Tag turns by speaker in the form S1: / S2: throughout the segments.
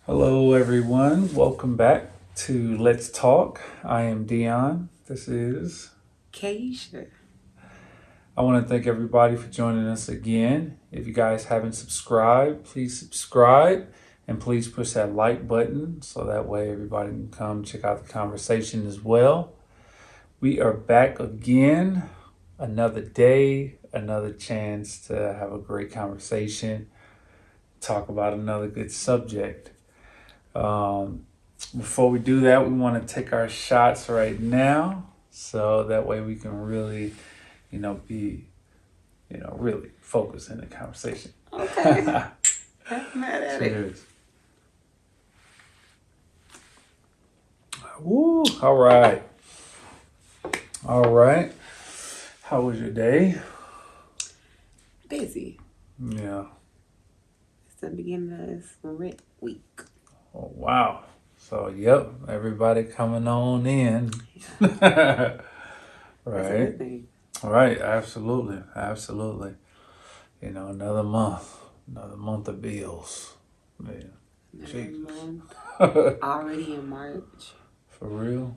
S1: Hello, everyone. Welcome back to Let's Talk. I am Dion. This is.
S2: Keisha.
S1: I want to thank everybody for joining us again. If you guys haven't subscribed, please subscribe and please push that like button so that way everybody can come check out the conversation as well. We are back again. Another day, another chance to have a great conversation, talk about another good subject. Um, Before we do that, we want to take our shots right now, so that way we can really, be, really focused in the conversation.
S2: Okay. Not mad at it.
S1: Cheers. Woo! All right. All right. How was your day?
S2: Busy.
S1: Yeah.
S2: It's the beginning of this rent week.
S1: Oh, wow. So, yep, everybody coming on in.
S2: Yeah. That's a
S1: Right.
S2: good thing.
S1: Right. Absolutely. Absolutely. Another month of bills. Yeah.
S2: Another
S1: Jesus.
S2: month.
S1: For
S2: Already in March.
S1: real?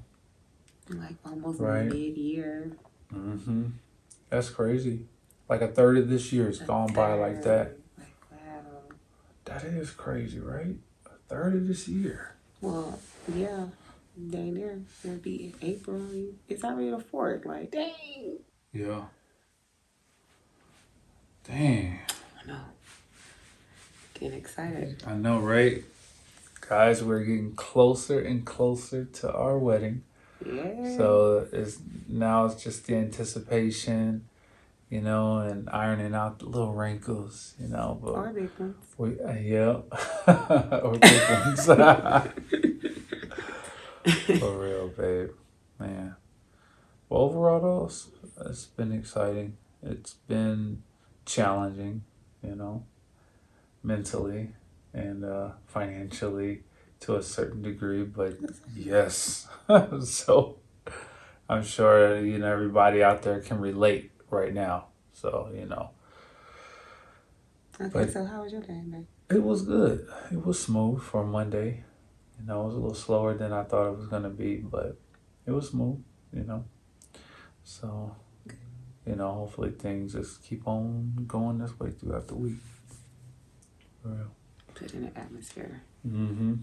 S2: Like almost
S1: Right.
S2: mid-year.
S1: Mm-hmm. That's crazy. Like a third of this year has
S2: A
S1: gone by like that.
S2: third. Like, wow.
S1: That is crazy, right? A third of this year.
S2: Well, yeah. Dang there. It'll be April. It's already the 4th. Like, dang.
S1: Yeah. Dang.
S2: I know. Getting excited.
S1: I know, right? Guys, we're getting closer and closer to our wedding.
S2: Yeah.
S1: So it's just the anticipation, and ironing out the little wrinkles,
S2: Or big ones.
S1: yeah, or big ones. For real, babe, man. Well, overall, though, it's been exciting. It's been challenging, you know, mentally and financially to a certain degree, but yes. So I'm sure everybody out there can relate right now. So
S2: Okay,
S1: but
S2: so how was your day, babe?
S1: it was good. It was smooth for Monday. It was a little slower than I thought it was gonna be, but it was smooth. You know, so hopefully things just keep on going this way throughout the week. For real.
S2: Put in the atmosphere.
S1: Mm-hmm.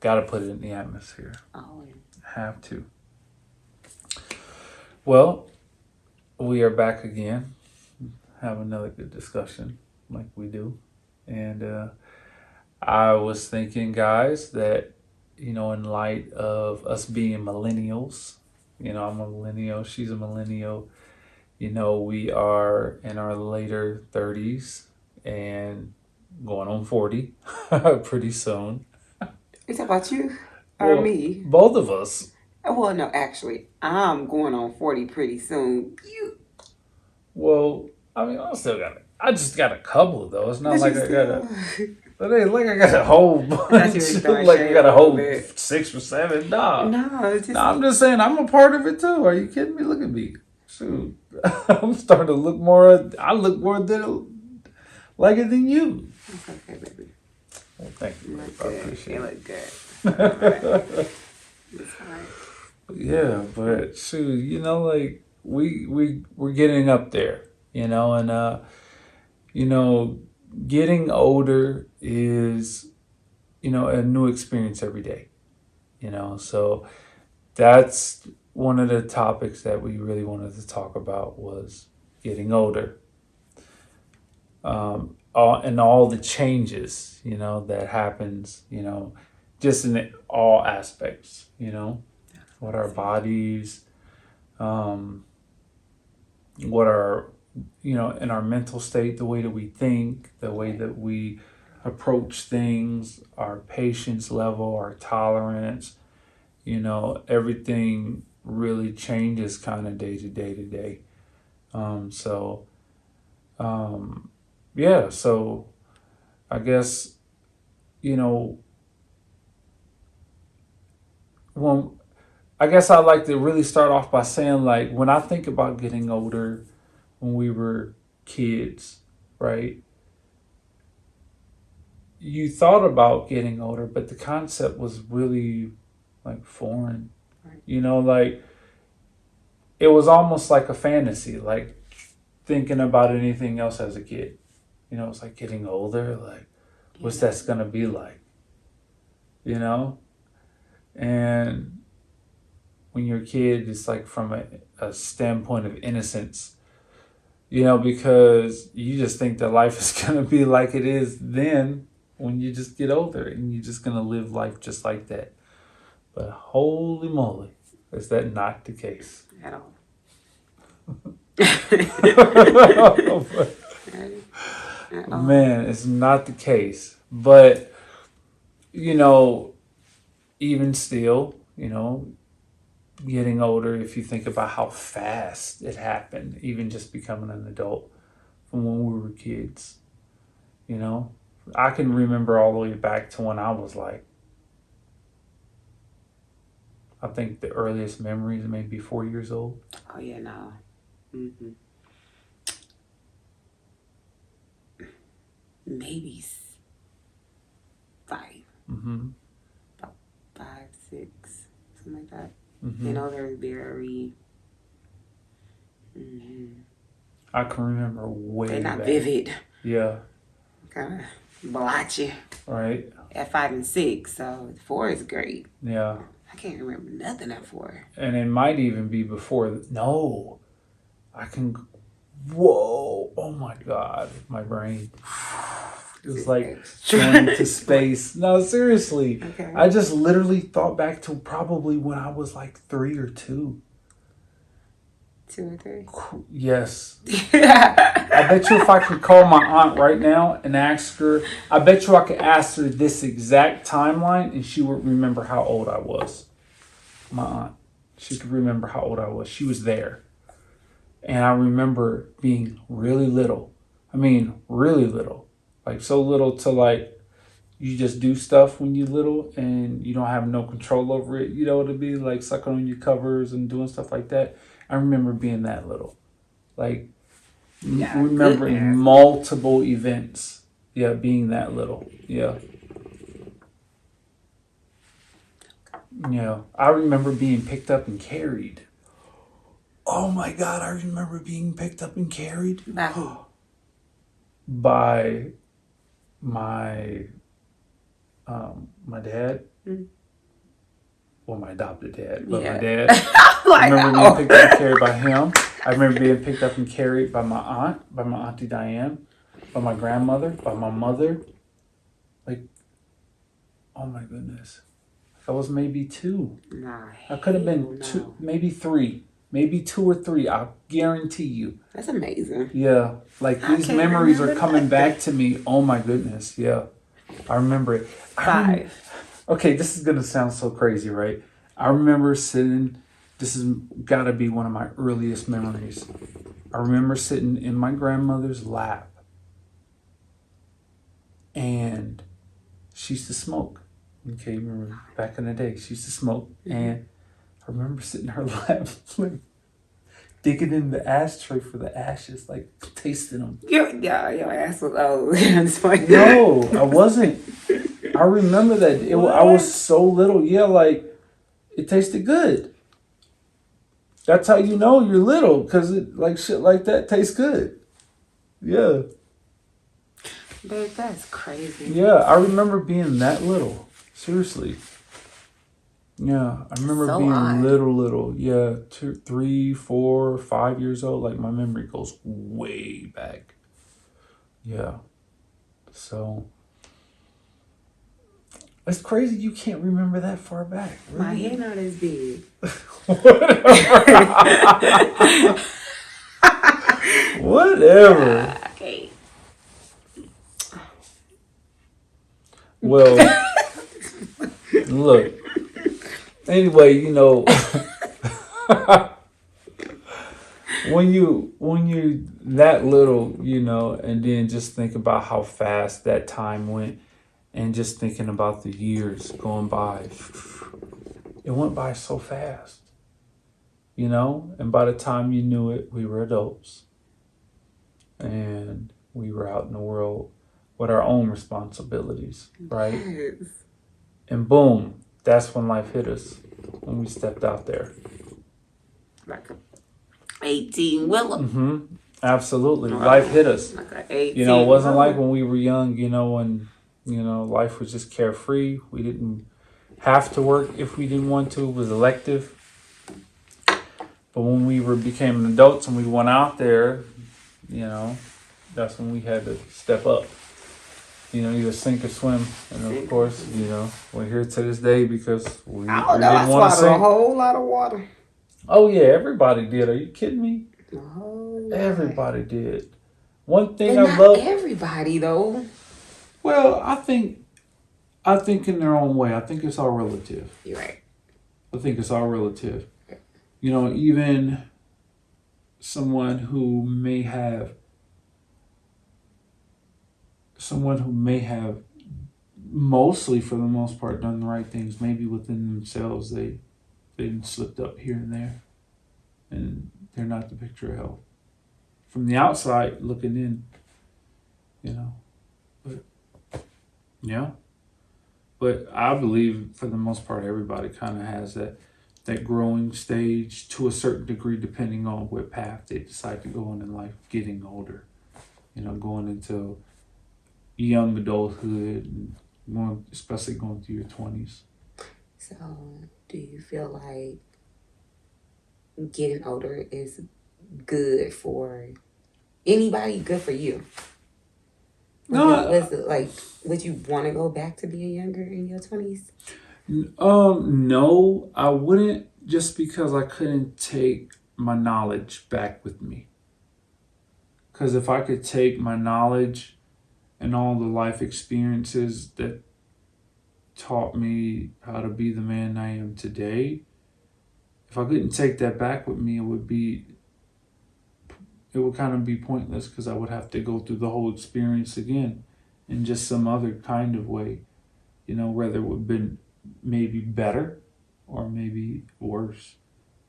S1: Got to put it in the atmosphere.
S2: Always.
S1: Have to. Well, we are back again. Have another good discussion like we do. And I was thinking, guys, that, in light of us being millennials, I'm a millennial, she's a millennial, we are in our later 30s and going on 40 pretty soon.
S2: Is that about you or
S1: Well,
S2: me?
S1: both of us.
S2: Well, no, actually, I'm going on 40 pretty soon. You,
S1: Well, I mean, I just got a couple though. It's not
S2: but
S1: like
S2: you
S1: I got
S2: still.
S1: a, it ain't like I got a whole
S2: I thought you
S1: bunch.
S2: were throwing
S1: Like I
S2: shade
S1: got
S2: a
S1: a
S2: little
S1: whole
S2: bit.
S1: 6 or 7. Nah.
S2: No, it's
S1: No,
S2: just.
S1: I'm just saying I'm a part of it too. Are you kidding me? Look at me. Shoot. I'm starting to look more, I look more like it than you.
S2: It's okay, baby.
S1: Well, thank
S2: You
S1: you, babe.
S2: look
S1: I
S2: good. You
S1: appreciate
S2: look good. Alright.
S1: it.
S2: It's alright.
S1: Yeah, but shoot, like we're getting up there, and you know, getting older is, a new experience every day, so that's one of the topics that we really wanted to talk about was getting older. All the changes, that happens, just in all aspects, what our bodies, um, what our, in our mental state, the way that we think, the way
S2: Right.
S1: that we approach things, our patience level, our tolerance, everything really changes kind of day to day to day. So, um, yeah, so I guess, you know, when I guess I'd like to really start off by saying, like, when I think about getting older, when we were kids, right? you thought about getting older, but the concept was really like foreign.
S2: Right.
S1: You know, like it was almost like a fantasy, like thinking about anything else as a kid. You know, it's like getting older, like what's
S2: Yeah.
S1: that's gonna be like, you know? And when you're a kid, it's like from a standpoint of innocence, you know, because you just think that life is gonna be like it is then when you just get older and you're just gonna live life just like that. But holy moly, is that not the case?
S2: At all. At all.
S1: Man, it's not the case. But, you know, even still, you know, getting older, if you think about how fast it happened, even just becoming an adult from when we were kids, you know, I can remember all the way back to when I was like, I think the earliest memories maybe 4 years old.
S2: Oh yeah, no. Mm-hmm. Maybe 5.
S1: Mm-hmm.
S2: About 5, 6, something like that.
S1: Mm-hmm.
S2: You know, they're very. Mm-hmm.
S1: I can remember way
S2: They're not
S1: back.
S2: vivid.
S1: Yeah.
S2: Kind of blotchy.
S1: Right.
S2: At 5 and 6, so 4 is great.
S1: Yeah.
S2: I can't remember nothing at 4.
S1: And it might even be before. No. I can. Whoa. Oh my God. My brain. It was like going into space. No, seriously.
S2: Okay.
S1: I just literally thought back to probably when I was like 3 or 2.
S2: 2 or 3.
S1: Yes. I bet you if I could call my aunt right now and ask her, I bet you I could ask her this exact timeline and she would remember how old I was. My aunt. She could remember how old I was. She was there. And I remember being really little. I mean, really little. Like so little to like you just do stuff when you're little and you don't have no control over it. You know what it'd be like sucking on your covers and doing stuff like that. I remember being that little. Like
S2: Yeah,
S1: remembering
S2: goodness.
S1: multiple events. Yeah, being that little. Yeah. Yeah. I remember being picked up and carried. Oh my God, I remember being picked up and carried.
S2: By who?
S1: By my my dad.
S2: Mm.
S1: Well, my adopted dad, but
S2: Yeah.
S1: my dad.
S2: Like,
S1: I remember being picked up and carried by him. I remember being picked up and carried by my aunt, by my auntie Diane, by my grandmother, by my mother. Like, oh my goodness. I was maybe 2.
S2: Nah,
S1: I could have been
S2: hell
S1: 2,
S2: no.
S1: maybe 3. Maybe 2 or 3. I guarantee you.
S2: That's amazing.
S1: Yeah. Like
S2: I
S1: these
S2: can't
S1: memories are
S2: remember
S1: coming
S2: nothing.
S1: back to me. Oh my goodness. Yeah. I remember it.
S2: 5.
S1: Okay, this is gonna sound so crazy, right? I remember sitting. This has got to be one of my earliest memories. I remember sitting in my grandmother's lap, and she used to smoke. Okay, remember back in the day, she used to smoke, and I remember sitting in her lap, like digging in the ashtray for the ashes, like tasting them.
S2: Your ass was old. It's funny.
S1: No, I wasn't. I remember that. I was so little. Yeah, like it tasted good. That's how you know you're little, because it like shit like that tastes good. Yeah.
S2: Babe, that's crazy.
S1: Yeah, I remember being that little. Seriously. Yeah, I remember
S2: So
S1: being
S2: odd.
S1: little. Yeah, 2, 3, 4, 5 years old. Like my memory goes way back. Yeah. So it's crazy you can't remember that far back. Really?
S2: My head not as big.
S1: Whatever.
S2: Okay.
S1: Well, look. Anyway, you know, when you that little, you know, and then just think about how fast that time went, and just thinking about the years going by, it went by so fast, you know. And by the time you knew it, we were adults, and we were out in the world. with our own responsibilities, right?
S2: Yes.
S1: And boom, that's when life hit us, when we stepped out there.
S2: Like a 18 wheeler.
S1: Mm-hmm. Absolutely.
S2: Well,
S1: Life hit us.
S2: like a 18
S1: You know, it wasn't like
S2: wheeler.
S1: when we were young, when, life was just carefree. We didn't have to work if we didn't want to. It was elective. But when we became adults and we went out there, that's when we had to step up. Either sink or swim. And of course, we're here to this day because we
S2: I don't know. I
S1: didn't want to
S2: swallowed a
S1: sink.
S2: whole lot of water.
S1: Oh yeah, everybody did. Are you kidding me?
S2: A whole lot.
S1: Everybody did. One thing
S2: And
S1: I
S2: not
S1: love.
S2: everybody though.
S1: Well, I think in their own way. I think it's all relative.
S2: You're right.
S1: I think it's all relative. Even someone who may have mostly, for the most part, done the right things. Maybe within themselves, they slipped up here and there, and they're not the picture of health. From the outside looking in, but yeah. But I believe for the most part, everybody kind of has that growing stage to a certain degree, depending on what path they decide to go on in life, getting older, going into young adulthood and especially going through your 20s.
S2: So, do you feel like getting older is good for anybody? Good for you? Was it like, would you want to go back to being younger in your 20s?
S1: No, I wouldn't, just because I couldn't take my knowledge back with me. Because if I could take my knowledge and all the life experiences that taught me how to be the man I am today, if I couldn't take that back with me, it would kind of be pointless, because I would have to go through the whole experience again in just some other kind of way, whether it would have been maybe better or maybe worse,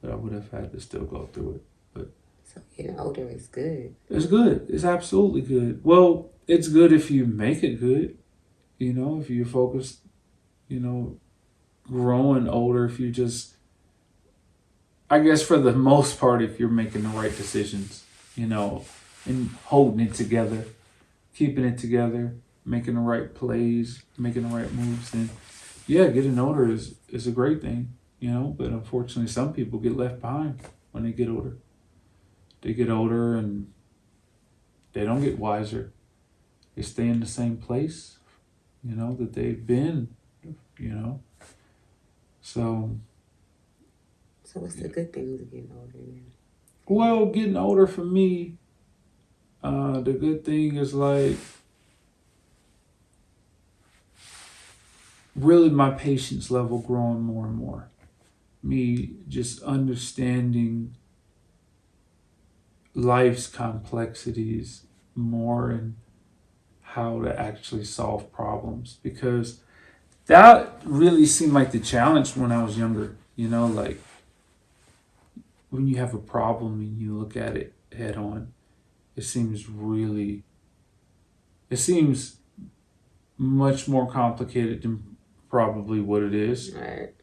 S1: but I would have had to still go through it. But
S2: So getting older is good.
S1: it's good. It's absolutely good. Well, it's good if you make it good, if you're focused, growing older, if you just, I guess for the most part, if you're making the right decisions, and holding it together, keeping it together, making the right plays, making the right moves, then yeah, getting older is a great thing, but unfortunately some people get left behind when they get older. They get older and they don't get wiser. They stay in the same place, that they've been, So
S2: what's the good things of getting older then?
S1: Well, getting older for me, the good thing is like really my patience level growing more and more. Me just understanding life's complexities more and how to actually solve problems, because that really seemed like the challenge when I was younger. Like when you have a problem and you look at it head on, it seems much more complicated than probably what it is.
S2: Right.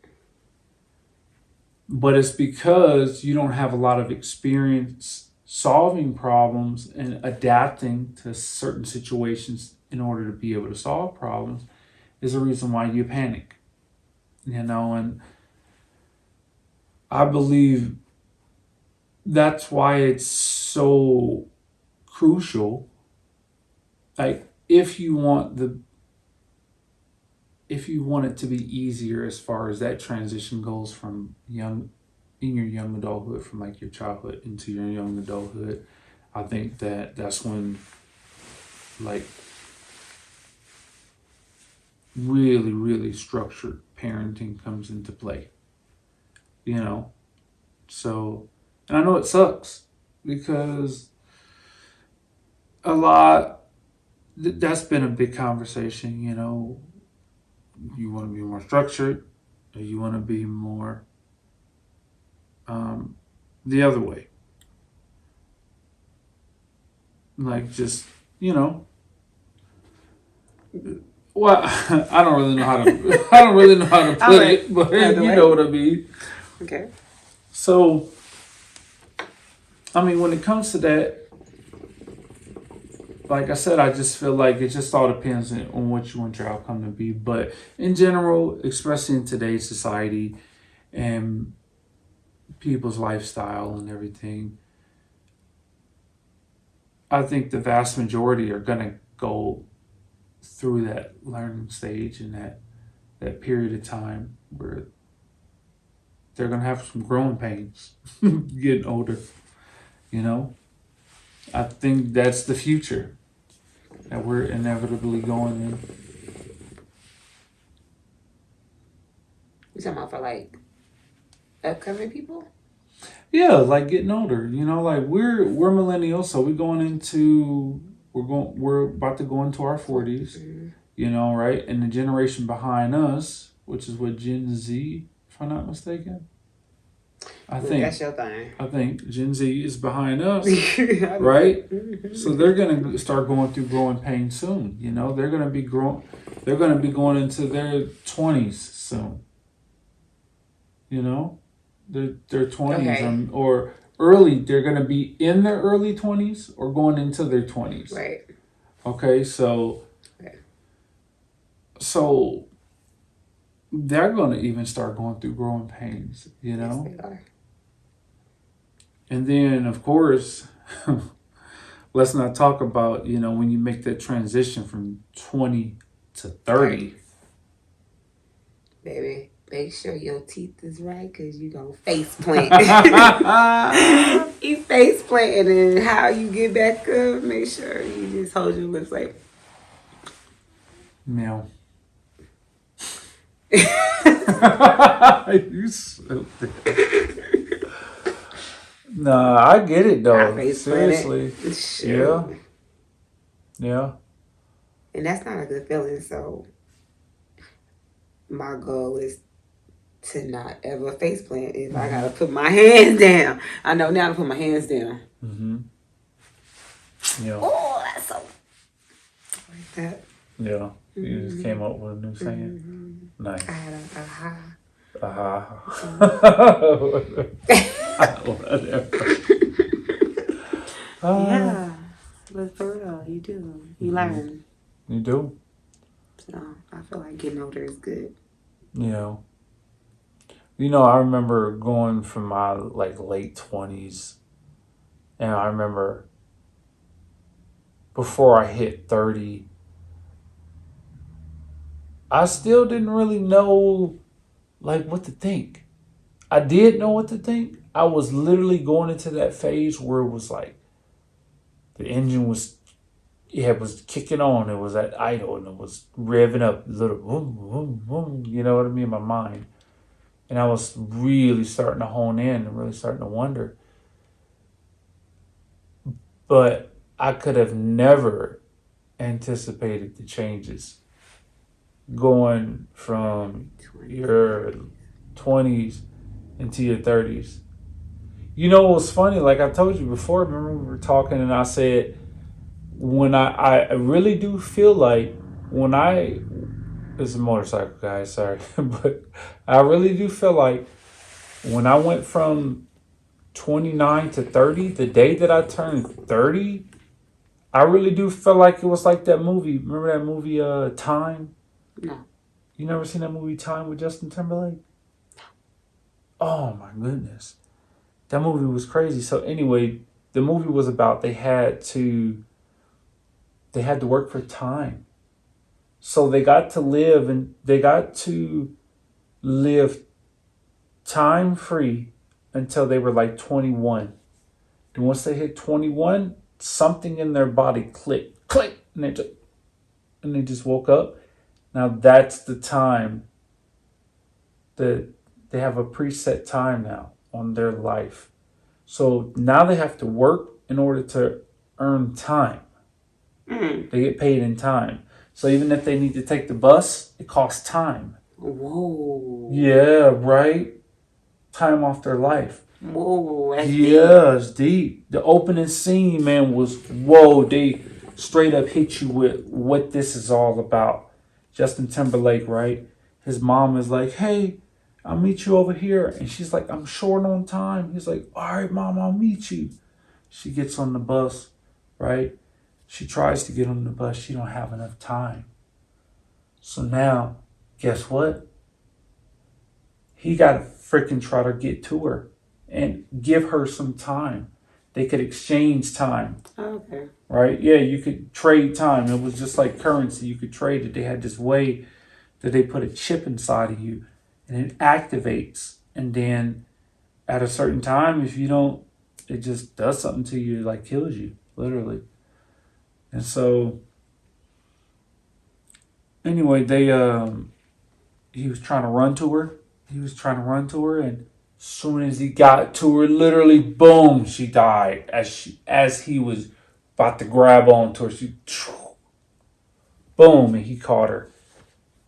S1: But it's because you don't have a lot of experience solving problems and adapting to certain situations in order to be able to solve problems, is the reason why you panic. And I believe that's why it's so crucial. Like if you want it to be easier as far as that transition goes from in your young adulthood, from like your childhood into your young adulthood, I think that's when like really, really structured parenting comes into play. So, and I know it sucks because that's been a big conversation. You want to be more structured, or you want to be more the other way. Like just, Well, I don't really know how to. I don't really know how to put it, but you know what I mean.
S2: Okay.
S1: So, I mean, when it comes to that, like I said, I just feel like it just all depends on what you want your outcome to be. But in general, especially in today's society and people's lifestyle and everything, I think the vast majority are gonna go through that learning stage and that period of time where they're gonna have some growing pains getting older. You know, I think that's the future that we're inevitably going in.
S2: You talking about for like upcoming people?
S1: Yeah, like getting older. You know, like we're millennials, so we're about to go into our 40s. You know, right? And the generation behind us, which is what Gen Z, if I'm not mistaken.
S2: That's your thing.
S1: I think Gen Z is behind us, right? So they're gonna start going through growing pains soon. You know, they're gonna be growing. They're gonna be going into their 20s soon. You know, their 20s or early. They're gonna be in their early 20s or going into their 20s.
S2: Right.
S1: Okay, so they're gonna even start going through growing pains. You know.
S2: Yes, they are.
S1: And then, of course, let's not talk about, you know, when you make that transition from 20 to 30.
S2: Baby, make sure your teeth is right because you're going to face plant. You face plant, and then how you get back up, make sure you just hold your lips like.
S1: No. You stupid. Nah, I get it though. Seriously. Sure. Yeah.
S2: And that's not a good feeling. So my goal is to not ever face plant. If I gotta put my hands down, I know now to put my hands down.
S1: Yeah.
S2: Oh, that's so like that.
S1: Yeah. You just came up with a new saying. Nice.
S2: I had a aha.
S1: Whatever.
S2: Yeah, but for real, you do. You learn.
S1: You do.
S2: So I feel like getting older is good.
S1: Yeah. You know, I remember going from my like late 20s, and I remember before I hit 30, I still didn't really know like what to think. I did know what to think. I was literally going into that phase where it was like the engine was it was kicking on. It was at idle and it was revving up a little boom, boom, boom, you know what I mean, in my mind. And I was really starting to hone in and really starting to wonder. But I could have never anticipated the changes going from your 20s into your 30s. You know, it was funny, like I told you before, remember we were talking and I said, when I really do feel like when it's a motorcycle guy, sorry, but I really do feel like when I went from 29 to 30, the day that I turned 30, I really do feel like it was like that movie. Remember that movie, Time?
S2: No.
S1: You never seen that movie, Time, with Justin Timberlake? Oh my goodness. That movie was crazy. So anyway, the movie was about they had to work for time. So they got to live time free until they were like 21. And once they hit 21, something in their body clicked, and they just woke up. Now that's the time that they have a preset time now on their life. So now they have to work in order to earn time. They get paid in time. So even if they need to take the bus, it costs time.
S2: Whoa.
S1: Yeah, right? Time off their life.
S2: Whoa, that's
S1: deep. It's deep. The opening scene, man, was whoa deep. straight up hit you with what this is all about. Justin Timberlake, right? His mom is like, hey, I'll meet you over here. And she's like, I'm short on time. He's like, all right, mom, I'll meet you. She gets on the bus, right? She tries to get on the bus. She don't have enough time. So now, guess what? He got to freaking try to get to her and give her some time. They could exchange time.
S2: Okay.
S1: Right? Yeah, you could trade time. It was just like currency. You could trade it. They had this way that they put a chip inside of you and it activates. And then at a certain time, if you don't, it just does something to you, like kills you, literally. And so, anyway, he was trying to run to her. And as soon as he got to her, literally, boom, she died. As he was about to grab onto her, she, boom, and he caught her.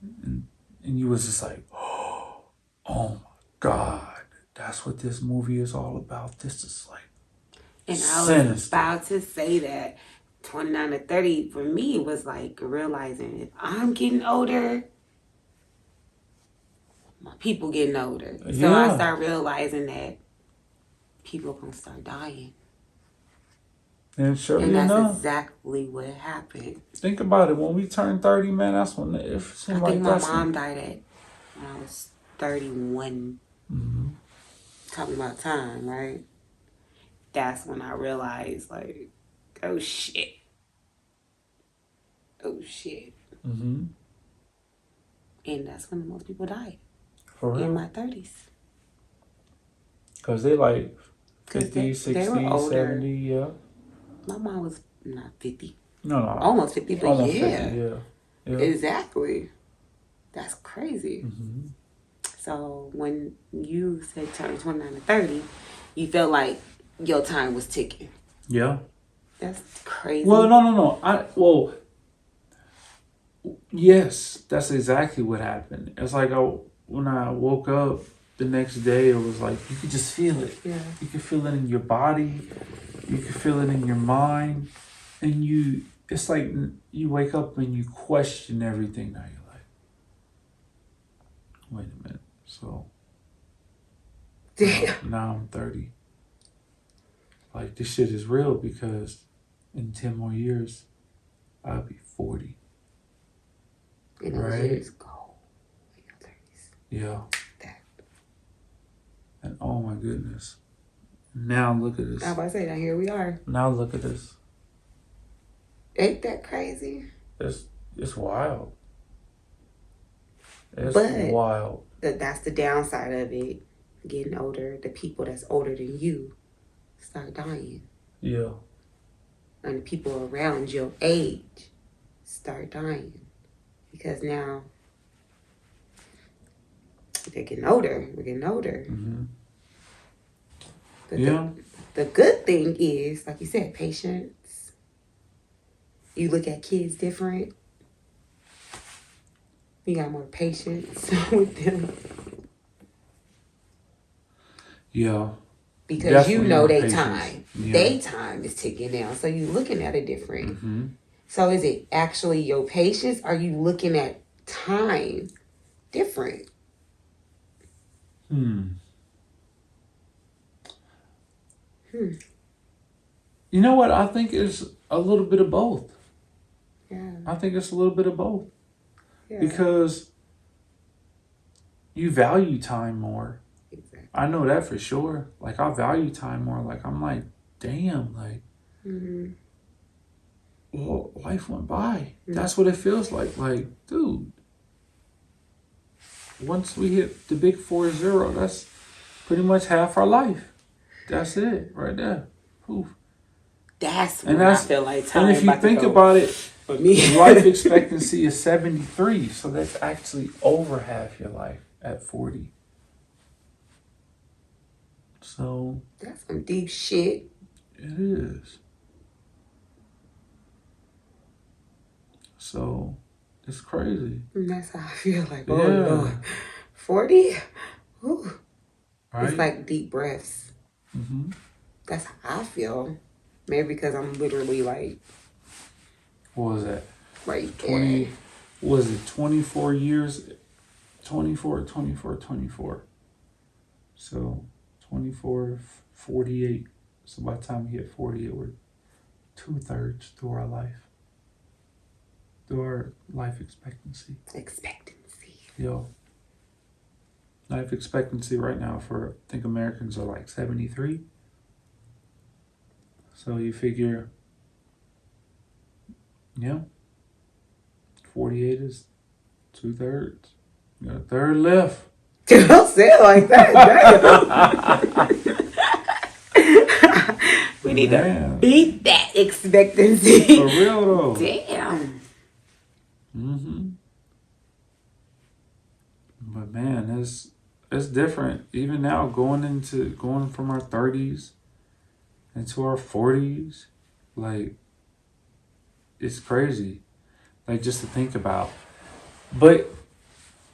S1: And you was just like, oh my God, that's what this movie is all about. This is like
S2: and
S1: sinister.
S2: I was about to say that 29 to 30 for me was like realizing if I'm getting older, my people getting older. So I start realizing that people gonna start dying.
S1: And sure
S2: And that's
S1: enough,
S2: exactly what happened.
S1: think about it. When we turned 30, man, that's when it seemed like
S2: I think my mom died when I was 31.
S1: Mm-hmm.
S2: Talking about time, right? That's when I realized, like, oh shit.
S1: Mm-hmm.
S2: And that's when most people died.
S1: For real?
S2: In my 30s.
S1: Because they like 50,
S2: they
S1: 60,
S2: were older.
S1: 70, yeah.
S2: My mom was not 50.
S1: No.
S2: Almost 50, but
S1: Almost
S2: yeah.
S1: 50, yeah.
S2: Exactly. That's crazy.
S1: Mm-hmm.
S2: So when you said turn 29 to 30, you felt like your time was ticking.
S1: Yeah.
S2: That's crazy.
S1: Well, no. Yes, that's exactly what happened. It's like when I woke up the next day, it was like you could just feel it.
S2: Yeah.
S1: You could feel it in your body. You could feel it in your mind. And it's like you wake up and you question everything. Now you're like, wait a minute. So now I'm 30. Like this shit is real because in 10 more years, I'll be 40.
S2: And those years go in your 30s.
S1: Yeah. And oh my goodness. Now look at this.
S2: I was about to say, now here we are.
S1: Now look at this.
S2: Ain't that crazy?
S1: It's wild. It's wild.
S2: That's the downside of it. Getting older, the people that's older than you start dying.
S1: Yeah.
S2: And the people around your age start dying. Because now they're getting older. We're getting older.
S1: Mm-hmm.
S2: The good thing is, like you said, patience. You look at kids different. You got more patience with them.
S1: Yeah.
S2: Because
S1: definitely
S2: you know their
S1: patience.
S2: time.
S1: Yeah.
S2: Their time is ticking down. So you're looking at it different.
S1: Mm-hmm.
S2: So is it actually your patience? Or are you looking at time different?
S1: You know what? I think it's a little bit of both.
S2: Yeah.
S1: I think it's a little bit of both.
S2: Yeah.
S1: Because you value time more.
S2: Exactly.
S1: I know that for sure. Like, I value time more. Like, I'm like, damn, like, well, life went by. That's what it feels like. Like, dude, once we hit the big 40, that's pretty much half our life. That's it right there. Poof.
S2: That's when I feel like time.
S1: And if you think about it,
S2: for me,
S1: life expectancy is 73. So that's actually over half your life at 40. So
S2: that's some deep shit.
S1: it is. So it's crazy.
S2: And that's how I feel like,
S1: Yeah.
S2: oh Lord. 40? Ooh.
S1: Right?
S2: It's like deep breaths.
S1: Mm-hmm.
S2: That's how I feel. Maybe because I'm literally like
S1: what was that?
S2: Right
S1: 20,
S2: there.
S1: was it 24 years? 24. So 24, 48. So by the time we hit 48, we're 2/3 through our life. Through our life expectancy.
S2: Expectancy.
S1: Yo. Life expectancy right now for, I think Americans are like 73. So you figure, 48 is 2/3. You got a third left.
S2: Don't say it like that. Damn. We need to beat that expectancy.
S1: For real though.
S2: Damn.
S1: But man, it's different. Even now, going from our 30s into our 40s, like, it's crazy. Like, just to think about. But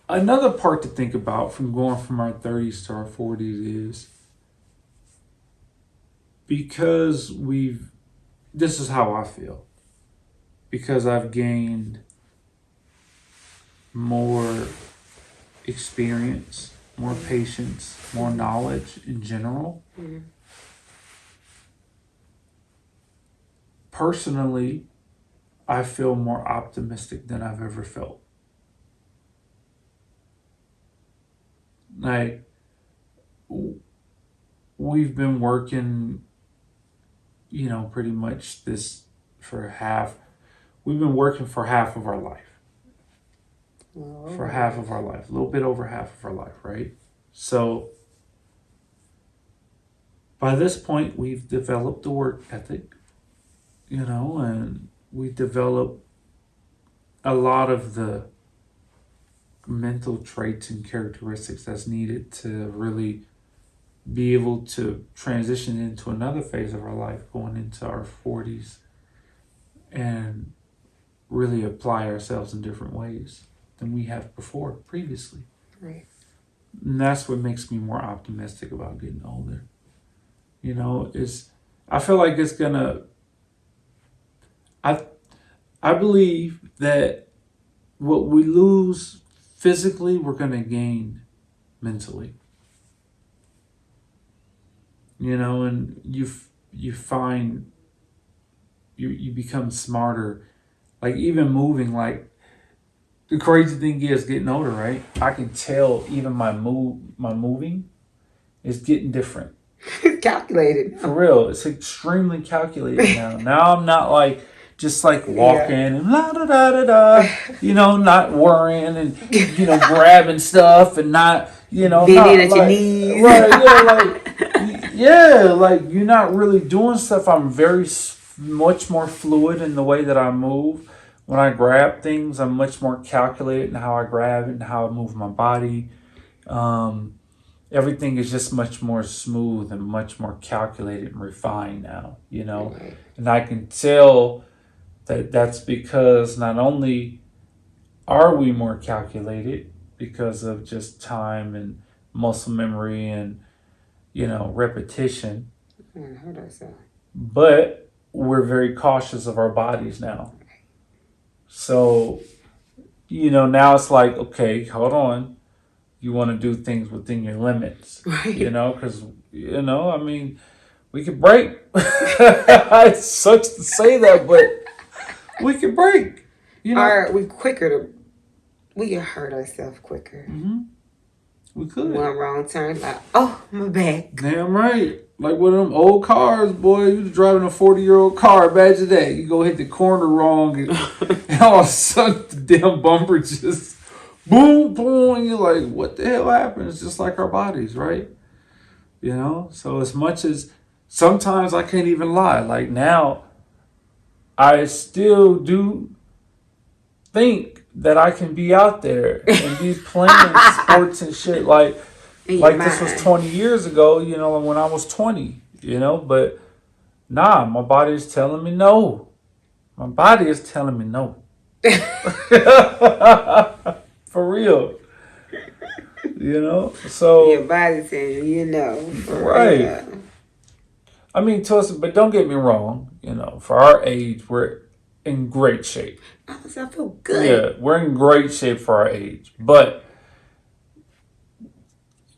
S1: another part to think about from going from our 30s to our 40s is because this is how I feel. Because I've gained more experience, more patience, more knowledge in general.
S2: Mm-hmm.
S1: Personally, I feel more optimistic than I've ever felt. Like, we've been working, pretty much we've been working for half of our life. For half of our life, a little bit over half of our life, right? So by this point, we've developed the work ethic, and we developed a lot of the mental traits and characteristics that's needed to really be able to transition into another phase of our life, going into our 40s, and really apply ourselves in different ways than we have previously.
S2: Right.
S1: And that's what makes me more optimistic about getting older. I feel like it's gonna, I believe that what we lose physically, we're gonna gain mentally. And you find you become smarter. Like, even moving, like, the crazy thing is, getting older, right? I can tell even my moving is getting different.
S2: Calculated.
S1: For real. It's extremely calculated now. Now I'm not like just like walking and la da da da da, not worrying and grabbing stuff and not
S2: being
S1: not
S2: at
S1: like,
S2: your knees.
S1: Right, like you're not really doing stuff. I'm very much more fluid in the way that I move. When I grab things, I'm much more calculated in how I grab it and how I move my body. Everything is just much more smooth and much more calculated and refined now, And I can tell that that's because not only are we more calculated because of just time and muscle memory and, repetition, but we're very cautious of our bodies now. So, now it's like, okay, hold on. You want to do things within your limits,
S2: right?
S1: Because, I mean, we could break. It sucks to say that, but we could break.
S2: Or we can hurt ourselves quicker.
S1: Mm-hmm. We could.
S2: One wrong turn, like, oh, my back.
S1: Damn right. Like one of them old cars, boy. You driving a 40-year-old car. Imagine that. You go hit the corner wrong, and all of a sudden the damn bumper just boom, boom. And you're like, what the hell happened? It's just like our bodies, right? So as much as sometimes I can't even lie. Like now, I still do think that I can be out there and be playing sports and shit like this was 20 years ago, when I was 20, but nah, my body is telling me no. My body is telling me no. For real. So
S2: your body telling you,
S1: right.
S2: Real.
S1: I mean, but don't get me wrong, for our age, we're in great shape.
S2: Honestly, I feel good.
S1: Yeah, we're in great shape for our age. But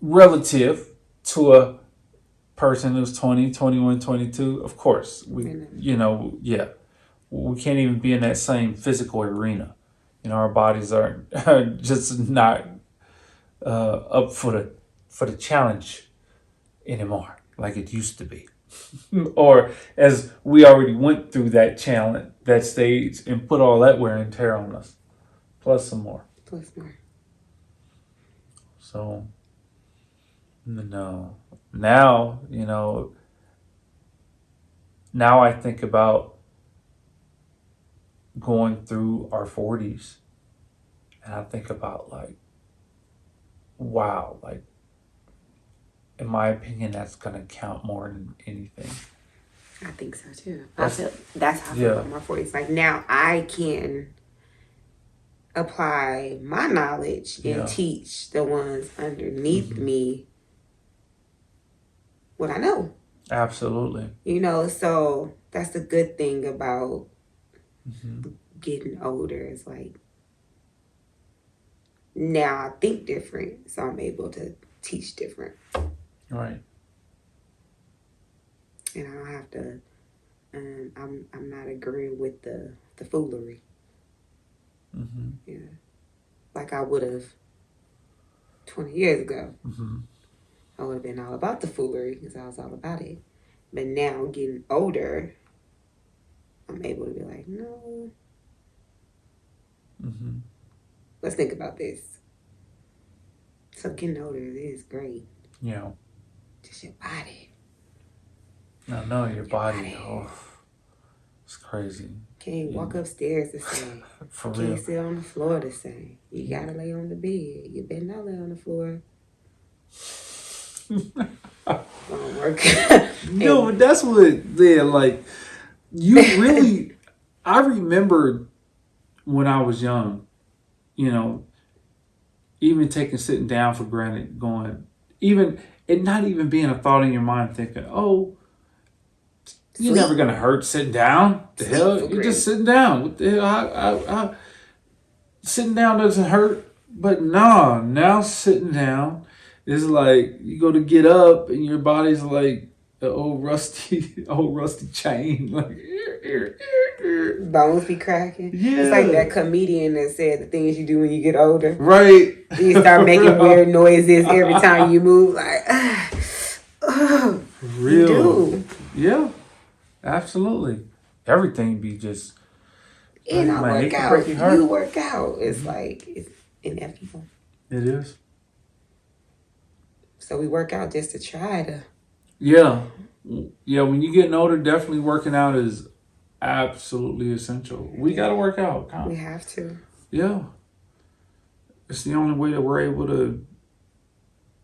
S1: relative to a person who's 20, 21, 22, of course, yeah, we can't even be in that same physical arena. Our bodies are just not up for the challenge anymore like it used to be. Or as we already went through that challenge, that stage, and put all that wear and tear on us, plus some more. So, no. Now, now I think about going through our 40s, and I think about, like, wow, like, in my opinion, that's going to count more than anything.
S2: I think so too. That's how I feel about my 40s. Like, now I can apply my knowledge and teach the ones underneath me what I know.
S1: Absolutely.
S2: So that's the good thing about getting older. It's like, now I think different, so I'm able to teach different.
S1: Right.
S2: And I don't have to. I'm not agreeing with the foolery. Yeah, like I would have 20 years ago. I would have been all about the foolery because I was all about it. But now, getting older, I'm able to be like, no. Let's think about this. So getting older is great.
S1: Yeah.
S2: Just your body.
S1: No, your body. Oh, it's crazy.
S2: Can't walk upstairs the same.
S1: For
S2: Can't
S1: real.
S2: sit on the floor the same. You gotta lay on the bed. You better not lay on the floor. Won't work.
S1: No, but that's what they're like. You really, I remember when I was young, even taking sitting down for granted, going, even it not even being a thought in your mind, thinking, oh, you're never gonna hurt sitting down. The hell, you're just sitting down. What the hell? Sitting down doesn't hurt, but nah, now sitting down is like you go to get up and your body's like the old rusty chain, like
S2: bones be cracking.
S1: Yeah,
S2: it's like that comedian that said the things you do when you get older.
S1: Right.
S2: You start making weird noises every time you move, like
S1: real.
S2: You do.
S1: Yeah, absolutely. Everything be just.
S2: And I work out. You work out. It's like it's inevitable.
S1: It is.
S2: So we work out just to try to.
S1: Yeah. When you're getting older, definitely working out is absolutely essential. We got to work out.
S2: We have to.
S1: Yeah. It's the only way that we're able to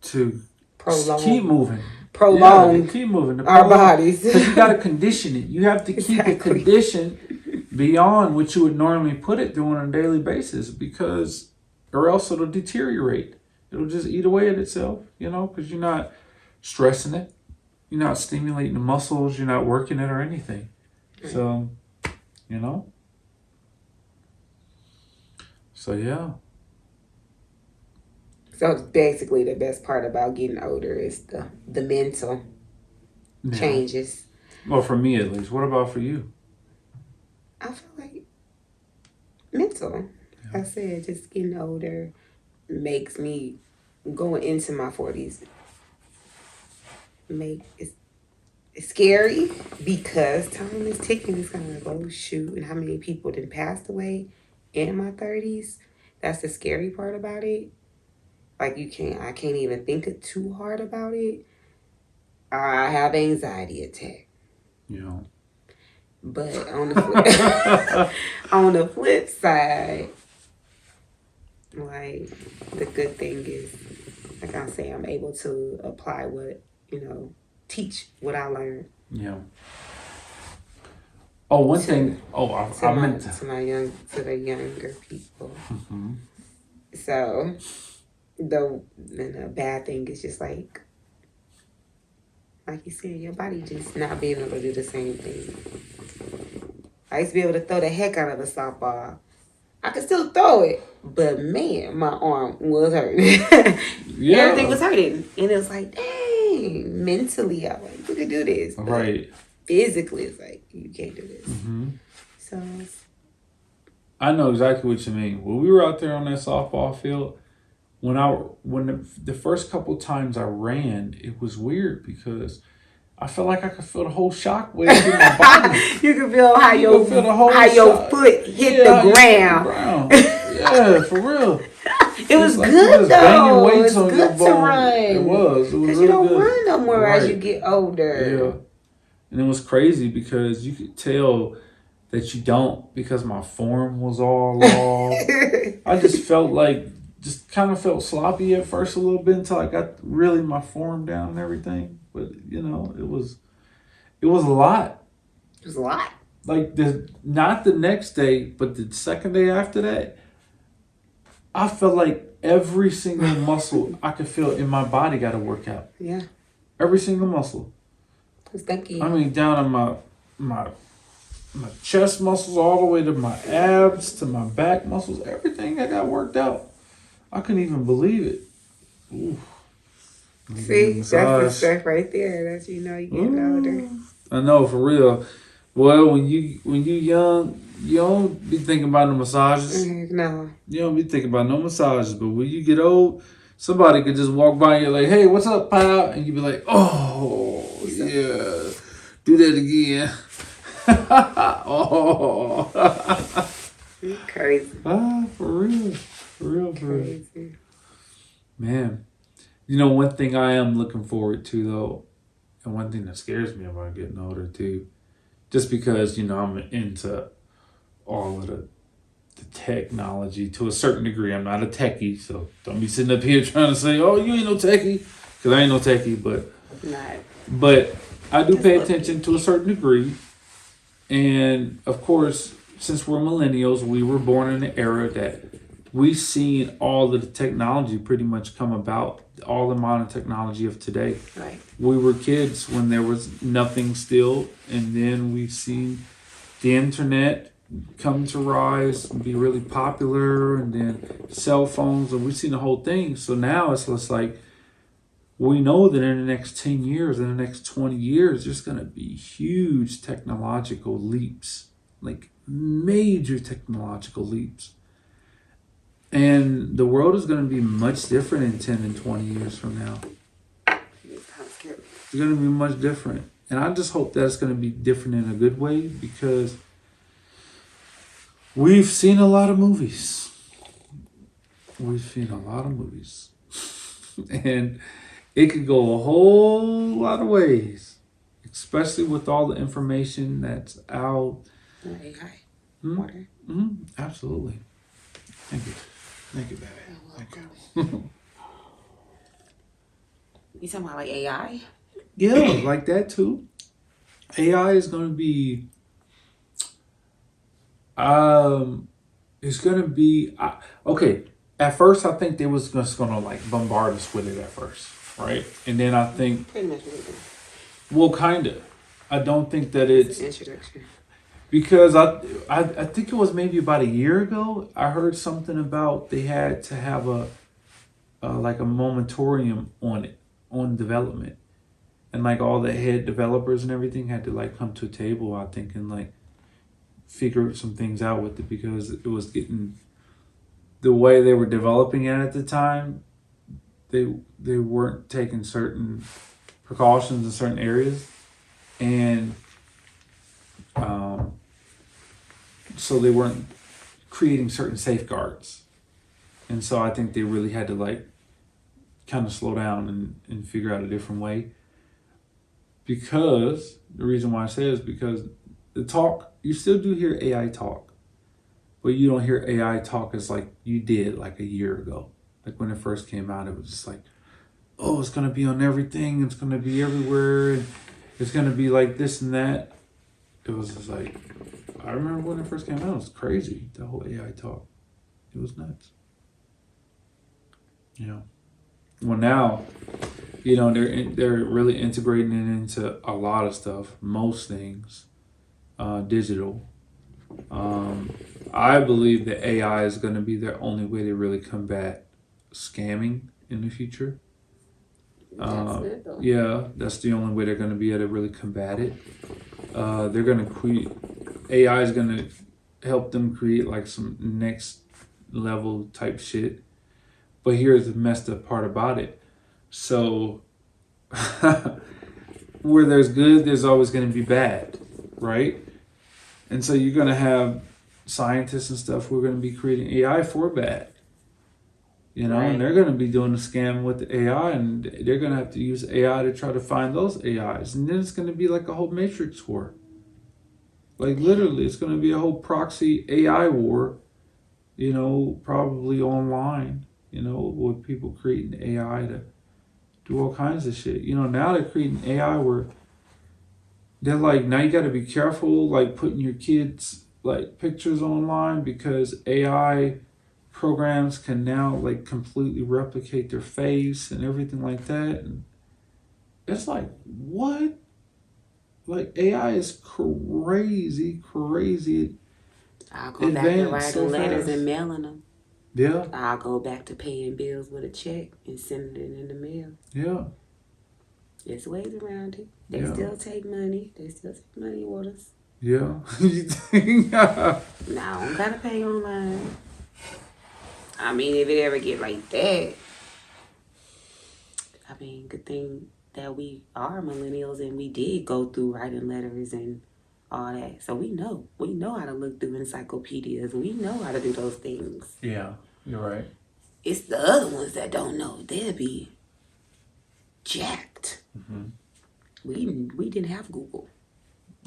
S1: keep moving.
S2: Prolong
S1: keep moving.
S2: Our bodies.
S1: Because you got to condition it. You have to keep it conditioned beyond what you would normally put it through on a daily basis, because or else it'll deteriorate. It'll just eat away at itself, because you're not stressing it. You're not stimulating the muscles. You're not working it or anything. So, So, yeah.
S2: So basically the best part about getting older is the mental changes.
S1: Well, for me at least. What about for you?
S2: I feel like mental. Yeah. I said just getting older makes me going into my 40s. It's scary because time is ticking. It's kind of like, oh shoot, and how many people then passed away in my 30s. That's the scary part about it. Like I can't even think it too hard about it. I have anxiety attack.
S1: Yeah.
S2: But on the flip side, like the good thing is, like I say, I'm able to apply what, teach what I learned.
S1: Yeah. Oh, one thing. Oh, I meant
S2: to the younger people.
S1: Mm-hmm.
S2: So, the bad thing is just like you said, your body just not being able to do the same thing. I used to be able to throw the heck out of the softball. I could still throw it, but man, my arm was hurting.
S1: Yeah.
S2: Everything was hurting. And it was like, dang, mentally, I was like, you can do this. But
S1: Right.
S2: physically, it's like, you can't do this.
S1: Mm-hmm.
S2: So,
S1: I know exactly what you mean. When we were out there on that softball field, when the first couple times I ran, it was weird because I felt like I could feel the whole shockwave through my body.
S2: you can feel how
S1: You
S2: your
S1: can feel the whole
S2: your
S1: shot.
S2: foot hit
S1: Yeah,
S2: the ground.
S1: Yeah, for real.
S2: It was
S1: like
S2: good
S1: you was banging
S2: though.
S1: weights
S2: It's
S1: on
S2: good
S1: your
S2: to
S1: bone.
S2: run.
S1: It was
S2: Because
S1: really
S2: you don't
S1: good.
S2: run no more as you
S1: Right.
S2: get older.
S1: Yeah. And it was crazy because you could tell that you don't, because my form was all off. I just felt like, just kind of felt sloppy at first a little bit until I got really my form down and everything. But you know, it was a lot.
S2: It was a lot.
S1: Like not the next day, but the second day after that, I felt like every single muscle I could feel in my body got to work out.
S2: Yeah.
S1: Every single muscle.
S2: Thank you.
S1: I mean, down on my chest muscles, all the way to my abs, to my back muscles, everything that got worked out. I couldn't even believe it. Ooh.
S2: See, that's the stuff right there. That's you getting older.
S1: I know, for real. Well, when you young, you don't be thinking about no massages.
S2: No.
S1: You don't be thinking about no massages. But when you get old, somebody could just walk by and you're like, "Hey, what's up, pal?" And you be like, "Oh, yeah, do that again." Oh.
S2: You're crazy.
S1: For real.
S2: Crazy.
S1: Man. You know, one thing I am looking forward to, though, and one thing that scares me about getting older, too, just because, I'm into all of the technology to a certain degree. I'm not a techie, so don't be sitting up here trying to say, "Oh, you ain't no techie," because I ain't no techie, but I do pay attention to a certain degree. And, of course, since we're millennials, we were born in an era that we've seen all of the technology pretty much come about, all the modern technology of today.
S2: Right.
S1: We were kids when there was nothing still, and then we've seen the internet come to rise and be really popular, and then cell phones, and we've seen the whole thing. So now it's just like, we know that in the next 10 years, in the next 20 years, there's going to be huge technological leaps, like major technological leaps. And the world is going to be much different in 10 and 20 years from now. It's going to be much different. And I just hope that it's going to be different in a good way, because we've seen a lot of movies. And it could go a whole lot of ways, especially with all the information that's out.
S2: AI.
S1: Water. Absolutely. Thank you. Thank you, baby. Thank you.
S2: You talking about like AI?
S1: Yeah, like that too. AI is going to be, it's going to be, okay. At first, I think they was just going to like bombard us with it at first, right? And then I think,
S2: pretty much what it is.
S1: Well, kind of. I don't think that it's
S2: an introduction.
S1: Because I think it was maybe about a year ago, I heard something about they had to have a like a moratorium on it, on development, and like all the head developers and everything had to like come to a table, I think, and like figure some things out with it, because it was getting, the way they were developing it at the time, they weren't taking certain precautions in certain areas, and so they weren't creating certain safeguards. And so I think they really had to like kind of slow down and figure out a different way. Because the reason why I say is because the talk, you still do hear AI talk, but you don't hear AI talk as like you did like a year ago. Like when it first came out, it was just like, oh, it's going to be on everything. It's going to be everywhere. And it's going to be like this and that. It was just like, I remember when it first came out, it was crazy. The whole AI talk. It was nuts. Well, now, they're really integrating it into a lot of stuff. Most things, digital. I believe that AI is going to be the only way to really combat scamming in the future.
S2: That's good though.
S1: Yeah, that's the only way they're going to be able to really combat it. They're going to create, AI is going to help them create like some next level type shit. But here's the messed up part about it. So, where there's good, there's always going to be bad, right? And so you're going to have scientists and stuff who are going to be creating AI for bad. You know,
S2: Right.
S1: and they're going to be doing a scam with the AI, and they're going to have to use AI to try to find those AIs. And then it's going to be like a whole matrix war. Like literally, it's going to be a whole proxy AI war, you know, probably online, you know, with people creating AI to do all kinds of shit. You know, now they're creating AI where they're like, now you got to be careful, like putting your kids' like pictures online because AI programs can now like completely replicate their face and everything like that. And it's like, what? Like AI is crazy, crazy
S2: I'll go back to
S1: advanced
S2: writing
S1: so
S2: letters
S1: fast.
S2: and mailing them.
S1: Yeah,
S2: I'll go back to paying bills with a check and sending it in the mail.
S1: yeah,
S2: There's ways around it. They
S1: yeah,
S2: still take money. They still take money orders.
S1: yeah. You think?
S2: Now I don't gotta pay online. I mean, if it ever get like that, I mean, good thing that we are millennials and we did go through writing letters and all that. So we know how to look through encyclopedias. We know how to do those things.
S1: Yeah, you're right.
S2: It's the other ones that don't know. They'll be jacked.
S1: Mm-hmm.
S2: We didn't have Google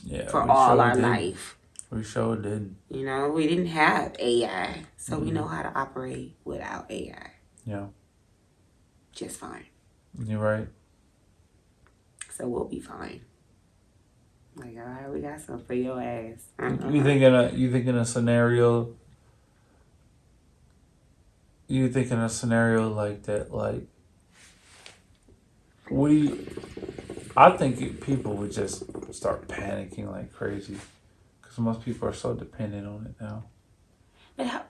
S1: Yeah,
S2: for
S1: we
S2: all
S1: sure
S2: our
S1: did.
S2: life.
S1: We sure did.
S2: You know, we didn't have AI, so we know how to operate without AI
S1: Yeah,
S2: just fine.
S1: you're right.
S2: So we'll be fine. Like, all right, we got something for your ass.
S1: You think in a scenario like that, like what do you I think people would just start panicking like crazy because most people are so dependent on it now.
S2: But how,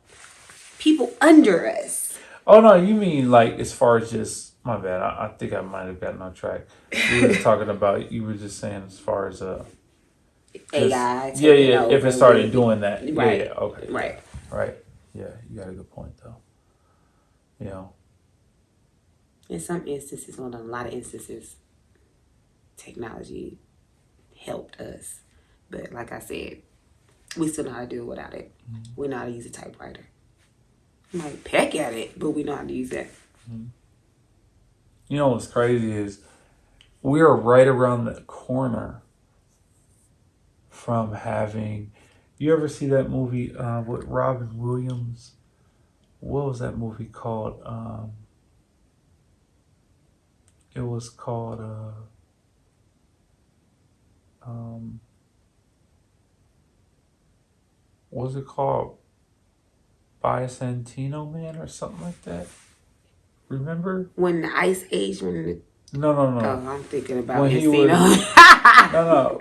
S2: people under us.
S1: Oh no, you mean like as far as just my bad. I think I might have gotten on track. We were just talking about. You were just saying as far as
S2: AI.
S1: yeah. If it started
S2: with,
S1: doing that,
S2: right,
S1: yeah, okay,
S2: right.
S1: right, yeah. You got a good point though. You know,
S2: In some instances, well, in a lot of instances, technology helped us. But like I said, we still know how to do it without it.
S1: Mm-hmm.
S2: We know how to use a typewriter. We might peck at it, but we know how to use that.
S1: Mm-hmm. You know what's crazy is we are right around the corner from having. You ever see that movie with Robin Williams? What was that movie called? It was called what was it called? Bicentennial Man or something like that. Remember?
S2: When the Ice Age, when the
S1: No.
S2: oh, I'm thinking about
S1: When he
S2: Encino.
S1: No.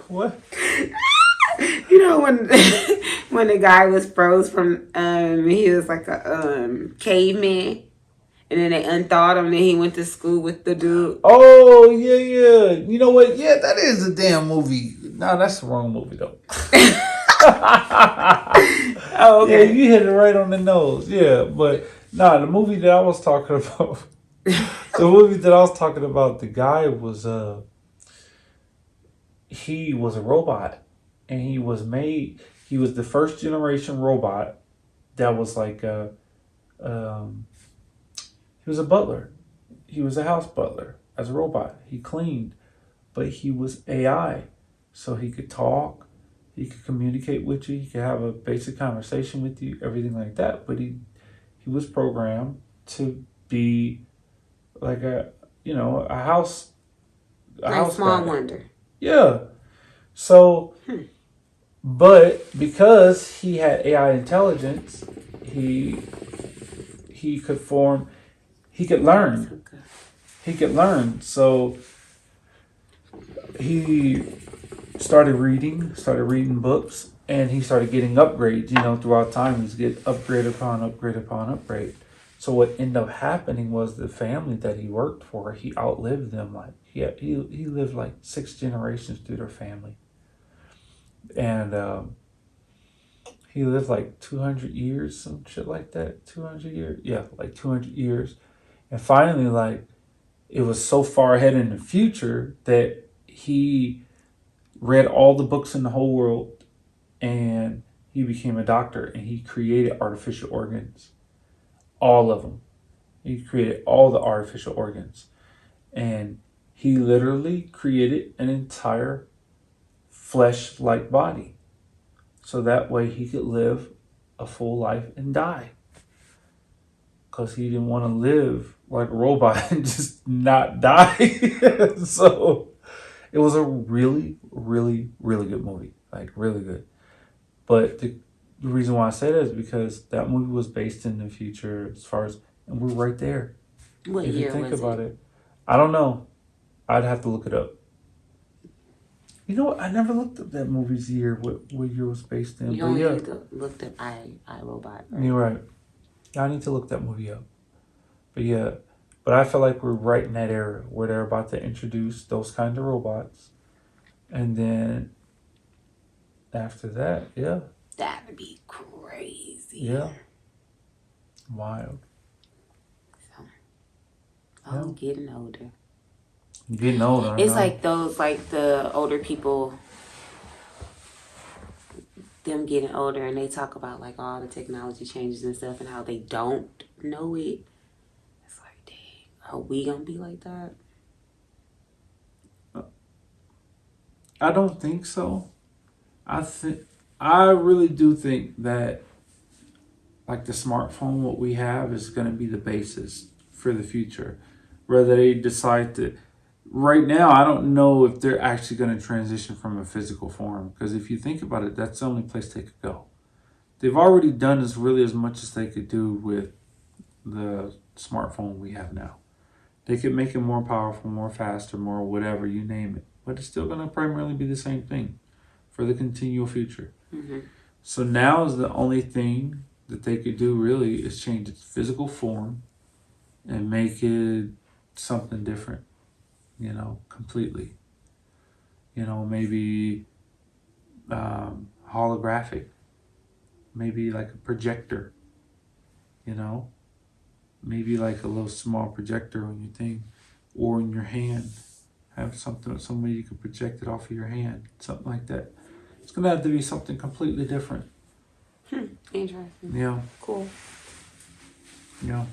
S1: What?
S2: You know when when the guy was froze from he was like a caveman, and then they unthawed him, and then he went to school with the dude.
S1: Oh yeah. You know what? Yeah, that is a damn movie. No, that's the wrong movie though.
S2: Oh, okay.
S1: Yeah, you hit it right on the nose. Yeah, but the movie that I was talking about. The guy was he was a robot, and he was the first generation robot that was like he was a butler. He was a house butler as a robot. He cleaned, but he was AI, so he could talk, he could communicate with you, he could have a basic conversation with you, everything like that. But he was programmed to be like a house
S2: Like Small
S1: guy.
S2: Wonder.
S1: Yeah. So, but because he had AI intelligence, he could learn. He could learn. So he started reading books, And he started getting upgrades, throughout time. He's getting upgrade upon upgrade upon upgrade. So what ended up happening was the family that he worked for, he outlived them. Like he lived like 6 generations through their family, and he lived like 200 years, some shit like that. 200 years, yeah, like 200 years. And finally, like it was so far ahead in the future that he read all the books in the whole world, and he became a doctor, and he created artificial organs, all of them. He created all the artificial organs, and he literally created an entire flesh-like body, so that way he could live a full life and die, because he didn't want to live like a robot and just not die. So it was a really, really, really good movie, like really good. But the reason why I say that is because that movie was based in the future, as far as, and we're right there.
S2: What
S1: If you
S2: year
S1: think
S2: was
S1: about
S2: it?
S1: it, I don't know. I'd have to look it up. You know what? I never looked up that movie's year, what year it was based in.
S2: You
S1: But
S2: only
S1: yeah,
S2: looked up I Robot, right?
S1: you're right. I need to look that movie up. But yeah, but I feel like we're right in that era where they're about to introduce those kind of robots, and then after that, yeah,
S2: That'd be crazy.
S1: yeah, wild.
S2: So,
S1: Yeah,
S2: I'm getting older.
S1: you're getting older. I
S2: It's
S1: know.
S2: like those, like the older people, them getting older, and they talk about like all the technology changes and stuff and how they don't know it. It's like, dang, are we gonna be like that?
S1: I don't think so. I think I really do think that like the smartphone, what we have is going to be the basis for the future. Whether they decide to, right now, I don't know if they're actually going to transition from a physical form. Because if you think about it, that's the only place they could go. They've already done as really as much as they could do with the smartphone we have now. They could make it more powerful, more faster, more whatever, you name it. But it's still going to primarily be the same thing for the continual future.
S2: Mm-hmm.
S1: So now is the only thing that they could do really is change its physical form and make it something different, completely. Maybe holographic, maybe like a projector, you know, maybe like a little small projector on your thing or in your hand. Have something, some way you can project it off of your hand, something like that. It's gonna have to be something completely different.
S2: Interesting.
S1: Yeah,
S2: Cool.
S1: yeah.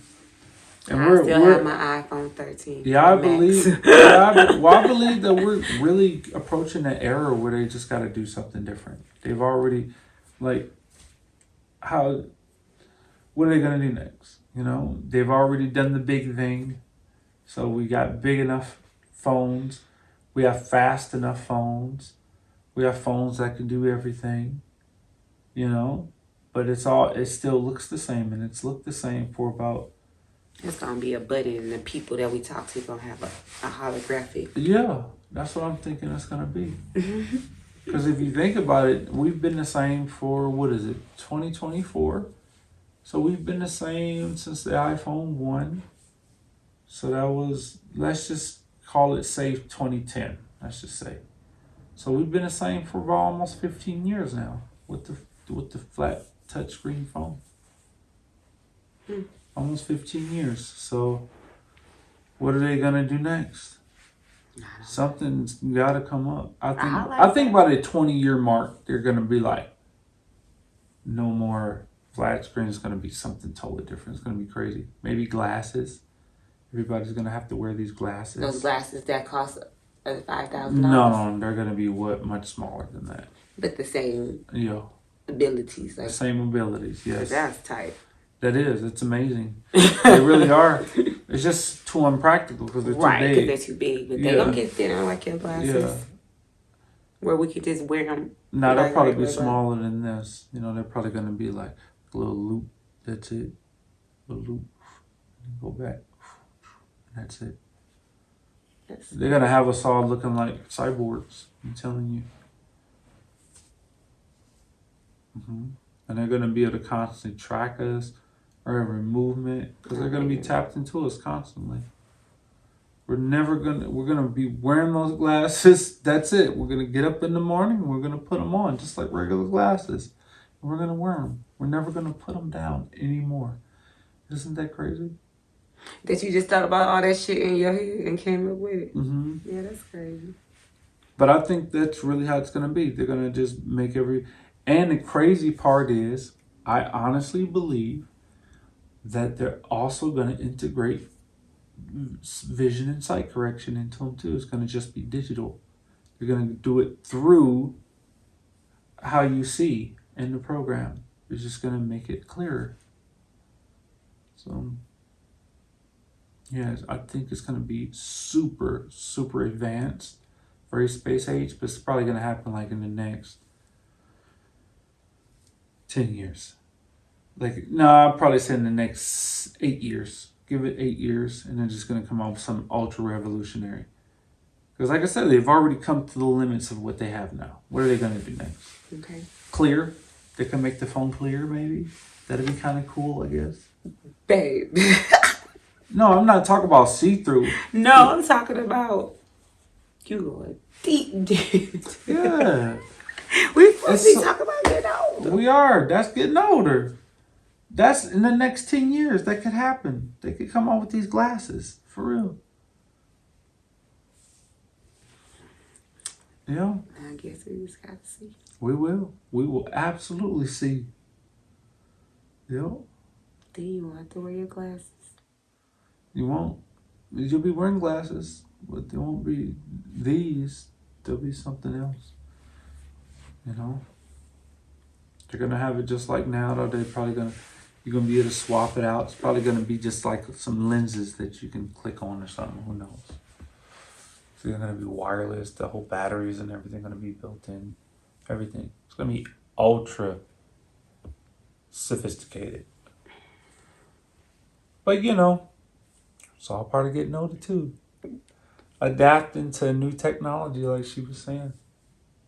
S1: And
S2: I still have my iPhone 13.
S1: yeah, I
S2: Max.
S1: believe, I believe that we're really approaching that era where they just got to do something different. They've already, like, how, what are they gonna do next? They've already done the big thing, so we got big enough phones, we have fast enough phones, we have phones that can do everything, but it still looks the same, and it's looked the same for about.
S2: It's gonna be a button, and the people that we talk to gonna have a holographic.
S1: Yeah, that's what I'm thinking it's gonna be. Because if you think about it, we've been the same for, what is it, 2024? So we've been the same since the iPhone 1. So that was, let's just call it safe 2010, let's just say. So we've been the same for about almost 15 years now with the flat touchscreen phone. Almost 15 years. So what are they gonna do next? Something's gotta come up. I think by the 20-year mark, they're gonna be like, no more flat screen. It's gonna be something totally different. It's gonna be crazy. Maybe glasses. Everybody's gonna have to wear these glasses.
S2: Those glasses that cost $5,000.
S1: No, they're gonna be much smaller than that.
S2: But the same
S1: Yeah,
S2: abilities.
S1: the same abilities. Yes,
S2: That's tight.
S1: that is. It's amazing. They really are. It's just too unpractical because they're too
S2: Right,
S1: big.
S2: because they're too big. But they're gonna get thinner like your glasses.
S1: Yeah.
S2: Where we could just wear them.
S1: No, they'll probably be smaller than this. They're probably gonna be like a little loop. That's it. A loop. Go back. That's it. They're gonna have us all looking like cyborgs. I'm telling you. And they're going to be able to constantly track us, our every movement, because they're going to be tapped into us constantly. We're gonna be wearing those glasses. That's it. We're gonna get up in the morning and we're gonna put them on just like regular glasses. And we're gonna wear them. We're never gonna put them down anymore. Isn't that crazy?
S2: That you just thought about all that shit in your head and came up with it.
S1: Mm-hmm.
S2: Yeah, that's crazy.
S1: But I think that's really how it's gonna be. They're gonna just make and the crazy part is, I honestly believe that they're also gonna integrate vision and sight correction into them too. It's going to just be digital. You're going to do it through how you see in the program. It's just going to make it clearer. So, yeah, I think it's going to be super, super advanced, very space age, but it's probably going to happen like in the next 10 years. I'd probably say in the next 8 years. Give it 8 years, and they're just going to come out with something ultra revolutionary. Because, like I said, they've already come to the limits of what they have now. What are they going to do next?
S2: Okay.
S1: Clear. They can make the phone clear, maybe. That'd be kind of cool, I guess.
S2: Babe.
S1: No, I'm not talking about see-through.
S2: No, I'm talking about you going deep.
S1: Yeah.
S2: We're supposed to be talking about getting older.
S1: We are. That's getting older. That's in the next 10 years. That could happen. They could come out with these glasses. For real. Yeah.
S2: I guess we just got to see.
S1: We will. We will absolutely see. Yep.
S2: Then you won't have to wear your glasses.
S1: You won't. You'll be wearing glasses, but they won't be these. There'll be something else. You know? They're going to have it just like now, though. They're probably going to... You're going to be able to swap it out. It's probably going to be just like some lenses that you can click on or something. Who knows? So they're going to be wireless. The whole batteries and everything going to be built in. Everything. It's going to be ultra sophisticated. But, you know, it's all part of getting older, too. Adapting to new technology, like she was saying.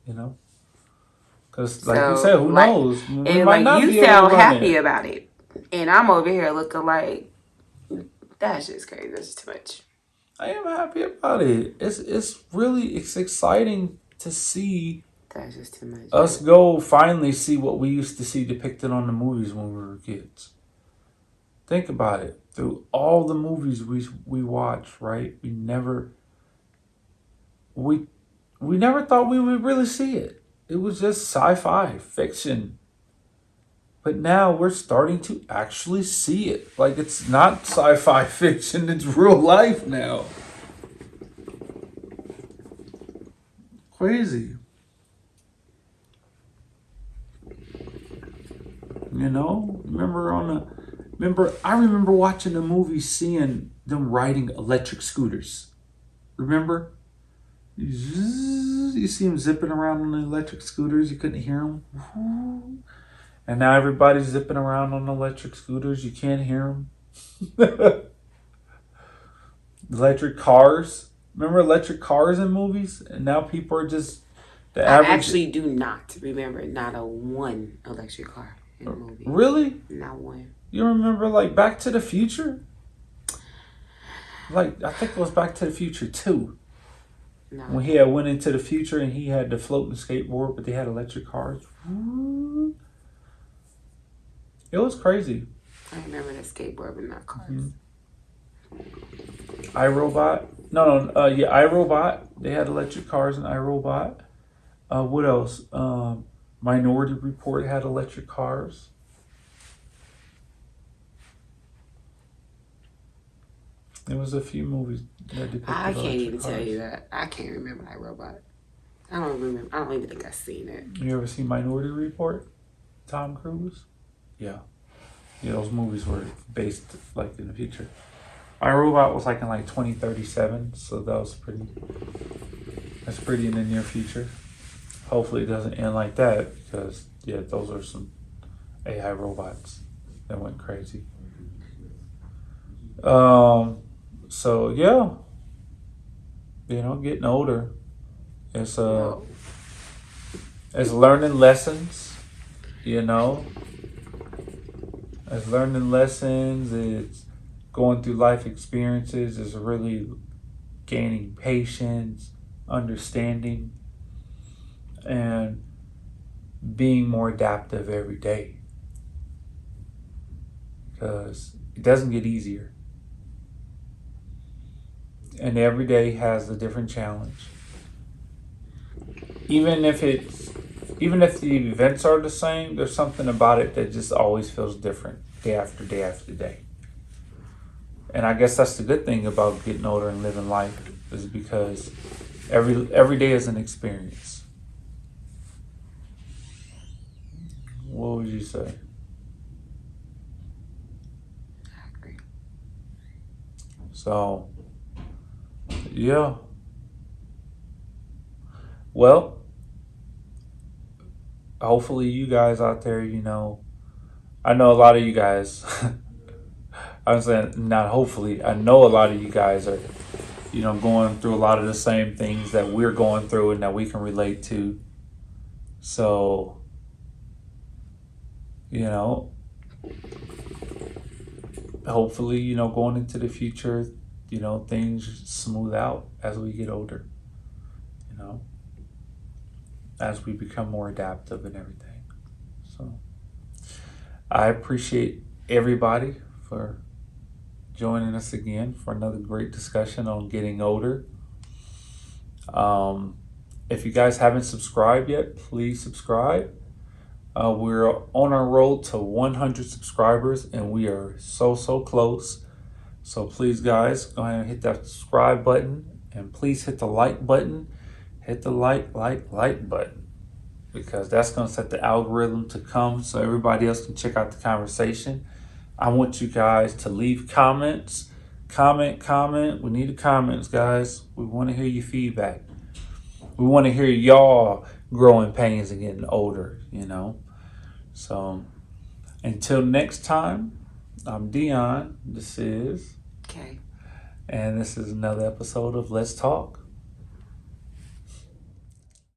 S1: You know? Because, like you said, who knows?
S2: And like you sound happy about it. And I'm over here looking like, that's just crazy. That's too much.
S1: I am happy about it. It's exciting to see.
S2: That's just too much.
S1: Us go finally see what we used to see depicted on the movies when we were kids. Think about it. Through all the movies we watched, right? We never thought we would really see it. It was just sci-fi fiction. But now we're starting to actually see it. Like, it's not sci-fi fiction, it's real life now. Crazy. You know? I remember watching the movie, seeing them riding electric scooters. Remember? You see them zipping around on the electric scooters, you couldn't hear them. And now everybody's zipping around on electric scooters. You can't hear them. Electric cars. Remember electric cars in movies? And now people are just...
S2: I actually do not remember not a one electric car in the movie.
S1: Really?
S2: Not one.
S1: You remember like Back to the Future? Like, I think it was Back to the Future 2. No. When he went into the future and he had the floating skateboard, but they had electric cars. It was crazy.
S2: I remember the skateboard, but not cars.
S1: iRobot. iRobot. They had electric cars in iRobot. What else? Minority Report had electric cars. There was a few movies that depicted
S2: I can't even
S1: cars.
S2: tell you that. I can't remember iRobot. I don't remember. I don't even think I've seen it.
S1: You ever seen Minority Report? Tom Cruise? Yeah. Yeah, those movies were based like in the future. iRobot was like in like 2037, so that's pretty in the near future. Hopefully it doesn't end like that, because yeah, those are some AI robots that went crazy. So yeah. You know, getting older. It's learning lessons. you know, it's learning lessons, it's going through life experiences, it's really gaining patience, understanding, and being more adaptive every day. Because it doesn't get easier. And every day has a different challenge. Even if the events are the same, there's something about it that just always feels different day after day after day. And I guess that's the good thing about getting older and living life, is because every day is an experience. What would you say?
S2: I agree.
S1: So, yeah. Well, hopefully you guys out there, I know a lot of you guys, I'm saying not hopefully, I know a lot of you guys are, going through a lot of the same things that we're going through and that we can relate to. So, hopefully, going into the future, things smooth out as we get older, you know, as we become more adaptive and everything. So, I appreciate everybody for joining us again for another great discussion on getting older. If you guys haven't subscribed yet, please subscribe. We're on our road to 100 subscribers, and we are so close. So please, guys, go ahead and hit that subscribe button, and please hit the like button. Hit the like button, because that's going to set the algorithm to come so everybody else can check out the conversation. I want you guys to leave comments. Comment. We need the comments, guys. We want to hear your feedback. We want to hear y'all growing pains and getting older, So until next time, I'm Dion. This is...
S2: Okay.
S1: And this is another episode of Let's Talk.